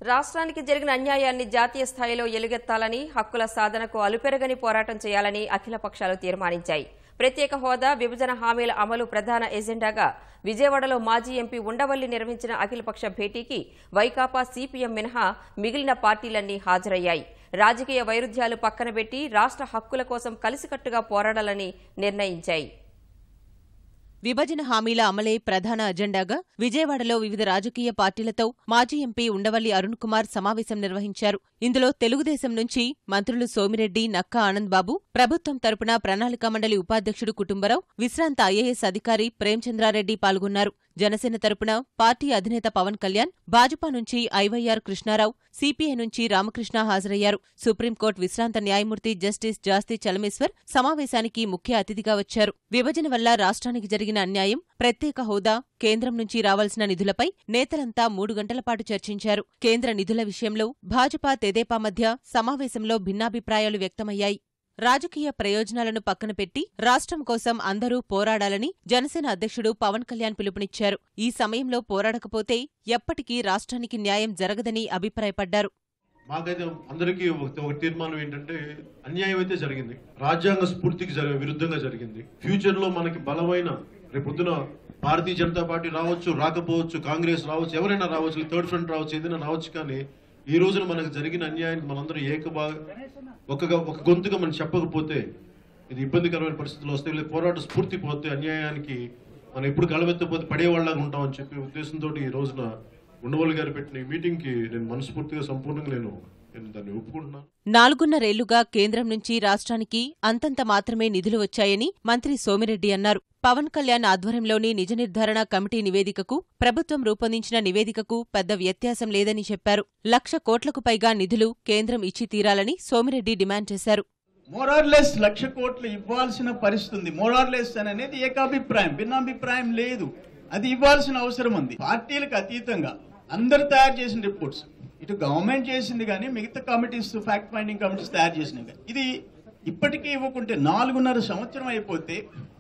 రాష్ట్రానికి జరిగిన అన్యాయాన్ని జాతీయ స్థాయిలో ఎలుగెత్తాలని, హక్కుల సాధనకు అలుపెరగని పోరాటం చేయాలని అఖిల పక్షాలు తీర్మానించాయి. ప్రత్యేక హోదా, విభజన హామీల అమలు ప్రధాన ఎజెండాగా విజయవాడలో మాజీ ఎంపీ ఉండవల్లి నిర్వహించిన అఖిలపక్ష భేటీకి వైకాపా, సిపిఎం మినహా మిగిలిన పార్టీలన్నీ హాజరయ్యాయి. రాజకీయ వైరుధ్యాలు పక్కనబెట్టి రాష్ట్ర హక్కుల కోసం కలిసికట్టుగా పోరాడాలని నిర్ణయించాయి. విభజన హామీల అమలే ప్రధాన అజెండాగా విజయవాడలో వివిధ రాజకీయ పార్టీలతో మాజీ ఎంపీ ఉండవల్లి అరుణ్ కుమార్ సమావేశం నిర్వహించారు. ఇందులో తెలుగుదేశం నుంచి మంత్రులు సోమిరెడ్డి, నక్కా ఆనందబాబు, ప్రభుత్వం తరపున ప్రణాళికా మండలి ఉపాధ్యక్షుడు కుటుంబరావు, విశ్రాంత ఐఏఎస్ అధికారి ప్రేమచంద్రారెడ్డి పాల్గొన్నారు. జనసేన తరపున పార్టీ అధినేత పవన్ కళ్యాణ్, భాజపా నుంచి ఐవైఆర్ కృష్ణారావు, సిపిఐ నుంచి రామకృష్ణ హాజరయ్యారు. సుప్రీంకోర్టు విశ్రాంత న్యాయమూర్తి జస్టిస్ జాస్తి చలమేశ్వర్ సమావేశానికి ముఖ్య అతిథిగా వచ్చారు. విభజన వల్ల రాష్ట్రానికి జరిగిన అన్యాయం, ప్రత్యేక హోదా, కేంద్రం నుంచి రావాల్సిన నిధులపై నేతలంతా 3 గంటల పాటు చర్చించారు. కేంద్ర నిధుల విషయంలో భాజపా, తెదేపా మధ్య సమావేశంలో భిన్నాభిప్రాయాలు వ్యక్తమయ్యాయి. రాజకీయ ప్రయోజనాలను పక్కనపెట్టి రాష్ట్రం కోసం అందరూ పోరాడాలని జనసేన అధ్యక్షుడు పవన్ కళ్యాణ్ పిలుపునిచ్చారు. ఈ సమయంలో పోరాడకపోతే ఎప్పటికీ రాష్ట్రానికి న్యాయం జరగదని అభిప్రాయపడ్డారు. మాకైతే అందరికీ ఒక తీర్మానం ఏంటంటే, అన్యాయం అయితే జరిగింది, రాజ్యాంగ స్ఫూర్తికి విరుద్ధంగా జరిగింది. ఫ్యూచర్ లో మనకి బలమైన రేపొద్దున భారతీయ జనతా పార్టీ రావచ్చు, రాకపోవచ్చు, కాంగ్రెస్ రావచ్చు, ఎవరైనా రావచ్చు, థర్డ్ ఫ్రంట్ రావచ్చు, ఏదైనా రావచ్చు. కానీ ఈ రోజున మనకు జరిగిన అన్యాయానికి మనందరూ ఒక గొంతుగా మనం చెప్పకపోతే ఇది ఇబ్బందికరమైన పరిస్థితులు వస్తాయి. పోరాట స్ఫూర్తి పోతే అన్యాయానికి మనం ఎప్పుడు గళమెత్తపోతే పడేవాళ్ళగా ఉంటామని చెప్పి ఉద్దేశంతో ఈ రోజున ఉండవల్లి గారు పెట్టిన ఈ మీటింగ్ కి నేను మనస్ఫూర్తిగా సంపూర్ణంగా నేను దాన్ని ఒప్పుకుంటున్నాను. 4.5 ఏళ్లుగా కేంద్రం నుంచి రాష్ట్రానికి అంతంత మాత్రమే నిధులు వచ్చాయని మంత్రి సోమిరెడ్డి అన్నారు. పవన్ కళ్యాణ్ ఆధ్వర్యంలోని నిజ నిర్ధారణ కమిటీ నివేదికకు, ప్రభుత్వం రూపొందించిన నివేదికకు పెద్ద వ్యత్యాసం లేదని చెప్పారు. 1,00,000 కోట్లకు పైగా నిధులు కేంద్రం ఇచ్చి తీరాలని సోమిరెడ్డి డిమాండ్ చేశారు. మోరార్లెస్ 1,00,000 కోట్లు ఇవ్వాల్సిన పరిస్థితి ఉంది. మోరార్లెస్ అనేది ఏకాభిప్రాయం, భిన్నాభిప్రాయం లేదు. అది ఇవ్వాల్సిన అవసరం ఉంది. పార్టీలకు అతీతంగా అందరు తయారు చేసిన రిపోర్ట్స్, ఇటు గవర్నమెంట్ చేసింది కానీ మిగతా కమిటీస్, ఫ్యాక్ట్ ఫైండింగ్ కమిటీస్ తయారు చేసినవి. ఇది ఇప్పటికీ ఇవ్వకుంటే 4.5 సంవత్సరం అయిపోతే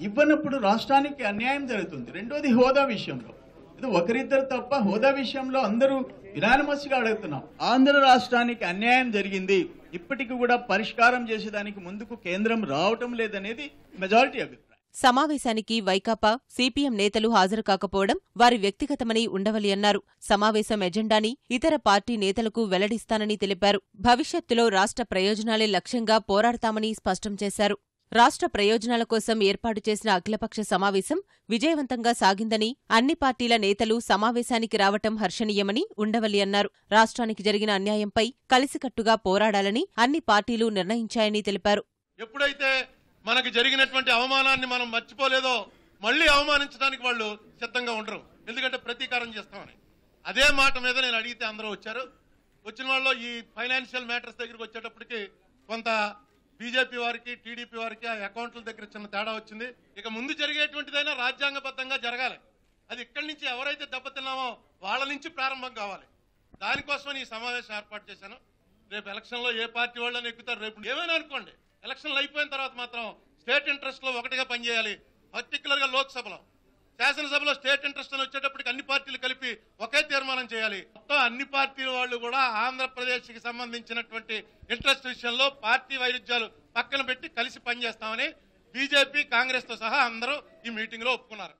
ఇవ్వనప్పుడు రాష్ట్రానికి అన్యాయం జరుగుతుంది. రెండోది హోదా విషయంలో, ఇది ఒకరిద్దరు తప్ప హోదా విషయంలో అందరూ యునానిమస్ గా అడుగుతున్నాం. ఆంధ్ర రాష్ట్రానికి అన్యాయం జరిగింది, ఇప్పటికి కూడా పరిష్కారం చేసేదానికి ముందుకు కేంద్రం రావటం లేదనేది మెజారిటీ అభిప్రాయం. సమావేశానికి వైకాపా, సిపిఎం నేతలు హాజరు కాకపోవడం వారి వ్యక్తిగతమని ఉండవల్లి అన్నారు. సమావేశం ఎజెండాని ఇతర పార్టీ నేతలకు వెల్లడిస్తానని తెలిపారు. భవిష్యత్తులో రాష్ట్ర ప్రయోజనాలే లక్ష్యంగా పోరాడతామని స్పష్టం చేశారు. రాష్ట్ర ప్రయోజనాల కోసం ఏర్పాటు చేసిన అఖిలపక్ష సమావేశం విజయవంతంగా సాగిందని, అన్ని పార్టీల నేతలు సమావేశానికి రావటం హర్షణీయమని ఉండవల్లి అన్నారు. రాష్ట్రానికి జరిగిన అన్యాయంపై కలిసికట్టుగా పోరాడాలని అన్ని పార్టీలు నిర్ణయించాయని తెలిపారు. ఎప్పుడైతే మనకు జరిగినటువంటి అవమానాన్ని మనం మర్చిపోలేదో మళ్లీ అవమానించడానికి వాళ్ళు సిద్ధంగా ఉండరు. ఎందుకంటే ప్రతీకారం చేస్తామని. అదే మాట మీద నేను అడిగితే అందరూ వచ్చారు. వచ్చిన వాళ్ళు ఈ ఫైనాన్షియల్ మ్యాటర్స్ దగ్గరికి వచ్చేటప్పటికి కొంత బీజేపీ వారికి, టీడీపీ వారికి ఆ అకౌంట్ల దగ్గర చిన్న తేడా వచ్చింది. ఇక ముందు జరిగేటువంటిదైనా రాజ్యాంగబద్ధంగా జరగాలి. అది ఇక్కడి నుంచి ఎవరైతే దెబ్బతిన్నామో వాళ్ళ నుంచి ప్రారంభం కావాలి. దానికోసం ఈ సమావేశం ఏర్పాటు చేశాను. రేపు ఎలక్షన్లో ఏ పార్టీ వాళ్ళని ఎక్కుతారు, రేపు ఏమైనా అనుకోండి, ఎలక్షన్లు అయిపోయిన తర్వాత మాత్రం స్టేట్ ఇంట్రెస్ట్ లో ఒకటిగా పనిచేయాలి. పర్టికులర్ గా లోక్సభలో, శాసనసభలో స్టేట్ ఇంట్రెస్ట్ అని వచ్చేటప్పటికి అన్ని పార్టీలు కలిపి ఒకే తీర్మానం చేయాలి. మొత్తం అన్ని పార్టీల వాళ్ళు కూడా ఆంధ్రప్రదేశ్ కి సంబంధించినటువంటి ఇంట్రెస్ట్ విషయంలో పార్టీ వైరుధ్యాలు పక్కన పెట్టి కలిసి పనిచేస్తామని బీజేపీ, కాంగ్రెస్ తో సహా అందరూ ఈ మీటింగ్ లో ఒప్పుకున్నారు.